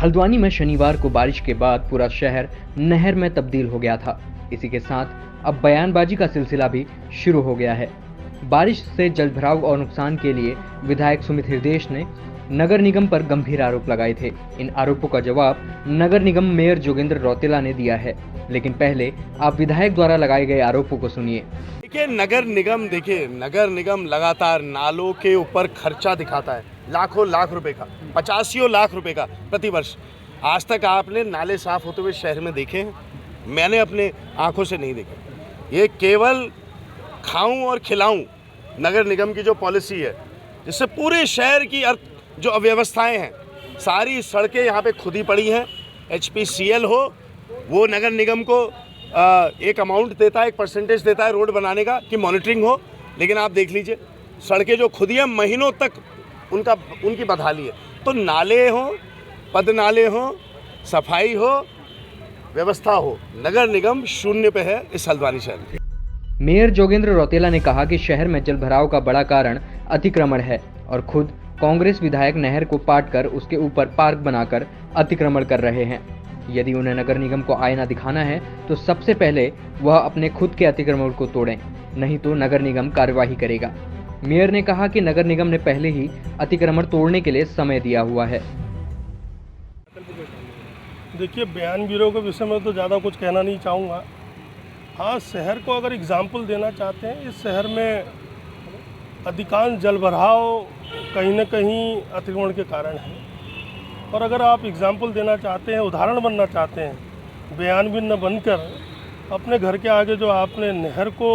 हल्द्वानी में शनिवार को बारिश के बाद पूरा शहर नहर में तब्दील हो गया था। इसी के साथ अब बयानबाजी का सिलसिला भी शुरू हो गया है। बारिश से जलभराव और नुकसान के लिए विधायक सुमित हृदयेश ने नगर निगम पर गंभीर आरोप लगाए थे। इन आरोपों का जवाब नगर निगम मेयर जोगेंद्र रौतेला ने दिया है। लेकिन पहले आप विधायक द्वारा लगाए गए आरोपों को सुनिए। देखिए, नगर निगम लगातार नालों के ऊपर खर्चा दिखाता है, लाखों लाख रुपए का, 85 लाख रुपए का प्रति वर्ष। आज तक आपने नाले साफ होते हुए शहर में देखे हैं? मैंने अपने आंखों से नहीं देखे। ये केवल खाऊं और खिलाऊं नगर निगम की जो पॉलिसी है, जिससे पूरे शहर की जो अव्यवस्थाएं हैं, सारी सड़कें यहाँ पे खुदी पड़ी हैं। HPCL हो, वो नगर निगम को एक अमाउंट देता है, एक परसेंटेज देता है रोड बनाने का कि मॉनिटरिंग हो, लेकिन आप देख लीजिए सड़कें जो खुदी हैं, महीनों तक उनकी बदहाली है। तो नाले हो, पद नाले हो, सफाई हो, व्यवस्था हो, नगर निगम शून्य पे है इस हल्द्वानी शहर में। मेयर जोगेंद्र रौतेला ने कहा कि शहर में जलभराव का बड़ा कारण अतिक्रमण है और खुद कांग्रेस विधायक नहर को पाटकर उसके ऊपर पार्क बनाकर अतिक्रमण कर रहे हैं। यदि उन्हें नगर निगम को आईना दिखाना है तो सबसे पहले वह अपने खुद के अतिक्रमण को तोड़ें, नहीं तो नगर निगम कार्यवाही करेगा। मेयर ने कहा कि नगर निगम ने पहले ही अतिक्रमण तोड़ने के लिए समय दिया हुआ है। देखिए, बयान ब्यूरो के विषय में तो ज़्यादा कुछ कहना नहीं चाहूँगा। हाँ, शहर को अगर एग्जाम्पल देना चाहते हैं, इस शहर में अधिकांश जलभराव कहीं न कहीं अतिक्रमण के कारण है। और अगर आप एग्जाम्पल देना चाहते हैं, उदाहरण बनना चाहते हैं, बयान भी न बनकर अपने घर के आगे जो आपने नहर को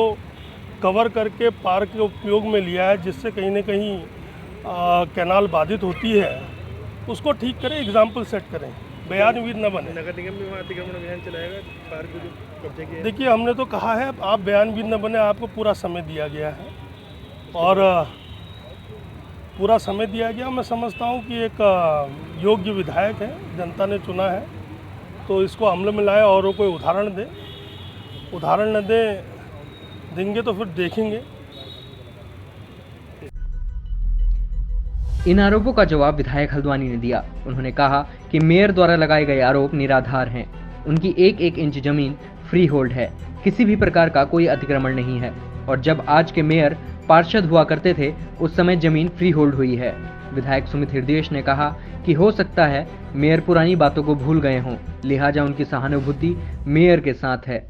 कवर करके पार्क के उपयोग में लिया है, जिससे कहीं न कहीं कैनाल बाधित होती है, उसको ठीक करें, एग्जाम्पल सेट करें, बयान भी न बने। नगर निगम भी वहाँ अतिक्रमण अभियान चलाएगा पार्क को जो कब्जे किया है? देखिए, हमने तो कहा है आप बयान भी न बने, आपको पूरा समय दिया गया है और पूरा समय दिया गया। मैं समझता हूँ कि एक योग्य विधायक है, जनता ने चुना है, तो इसको अमल में लाए और वो कोई उदाहरण दे। उदाहरण न देंगे तो फिर देखेंगे। इन आरोपों का जवाब विधायक हल्द्वानी ने दिया। उन्होंने कहा कि मेयर द्वारा लगाए गए आरोप निराधार हैं। उनकी एक एक इंच जमीन फ्री होल्ड है, किसी भी प्रकार का कोई अतिक्रमण नहीं है और जब आज के मेयर पार्षद हुआ करते थे उस समय जमीन फ्री होल्ड हुई है। विधायक सुमित हृदयेश ने कहा कि हो सकता है मेयर पुरानी बातों को भूल गए हों, लिहाजा उनकी सहानुभूति मेयर के साथ है।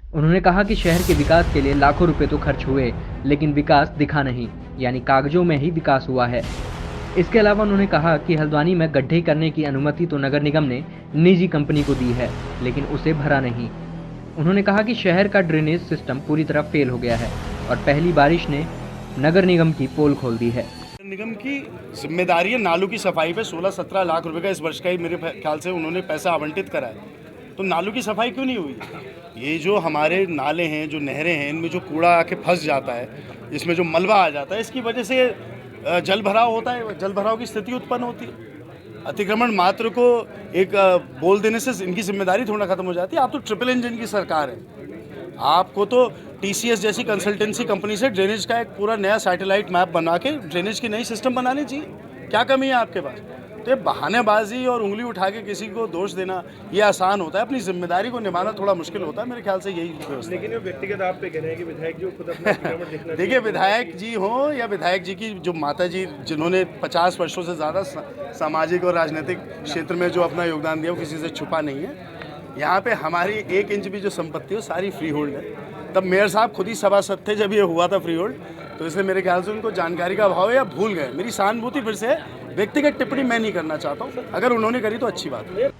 उन्होंने कहा कि शहर के विकास के लिए लाखों रुपए तो खर्च हुए, लेकिन विकास दिखा नहीं, यानी कागजों में ही विकास हुआ है। इसके अलावा उन्होंने कहा कि हल्द्वानी में गड्ढे करने की अनुमति तो नगर निगम ने निजी कंपनी को दी है, लेकिन उसे भरा नहीं। उन्होंने कहा कि शहर का ड्रेनेज सिस्टम पूरी तरह फेल हो गया है और पहली बारिश ने नगर निगम की पोल खोल दी है। निगम की जिम्मेदारी है नालों की सफाई पे। 16-17 लाख रुपए का इस वर्ष का ही मेरे ख्याल से उन्होंने पैसा आवंटित करा है, तो नालों की सफाई क्यों नहीं हुई? ये जो हमारे नाले हैं, जो नहरें हैं, इनमें जो कूड़ा आके फंस जाता है, इसमें जो मलबा आ जाता है, इसकी वजह से जल भराव होता है, जल भराव की स्थिति उत्पन्न होती है। अतिक्रमण मात्र को एक बोल देने से इनकी जिम्मेदारी थोड़ा खत्म हो जाती है। आप तो ट्रिपल इंजन की सरकार है, आपको तो TCS जैसी कंसल्टेंसी कंपनी से ड्रेनेज का एक पूरा नया सैटेलाइट मैप बना के ड्रेनेज की नई सिस्टम बनानी चाहिए। क्या कमी है आपके पास? तो ये बहानेबाजी और उंगली उठा के किसी को दोष देना ये आसान होता है, अपनी जिम्मेदारी को निभाना थोड़ा मुश्किल होता है। मेरे ख्याल से यही व्यवस्था। लेकिन वो व्यक्तिगत आप पे कह रहे हैं कि विधायक जी खुद अपना अतिक्रमण देखना। देखिए, विधायक जी हो या विधायक जी की जो माता जी, जिन्होंने 50 वर्षों से ज़्यादा सामाजिक और राजनीतिक क्षेत्र में जो अपना योगदान दिया, वो किसी से छुपा नहीं है। यहाँ पे हमारी 1 इंच भी जो संपत्ति हो सारी फ्री होल्ड है। तब मेयर साहब खुद ही सभासद थे जब ये हुआ था फ्री होल्ड, तो इसलिए मेरे ख्याल से उनको जानकारी का अभाव है या भूल गए। मेरी सहानुभूति फिर से है, व्यक्तिगत टिप्पणी मैं नहीं करना चाहता हूँ, अगर उन्होंने करी तो अच्छी बात है।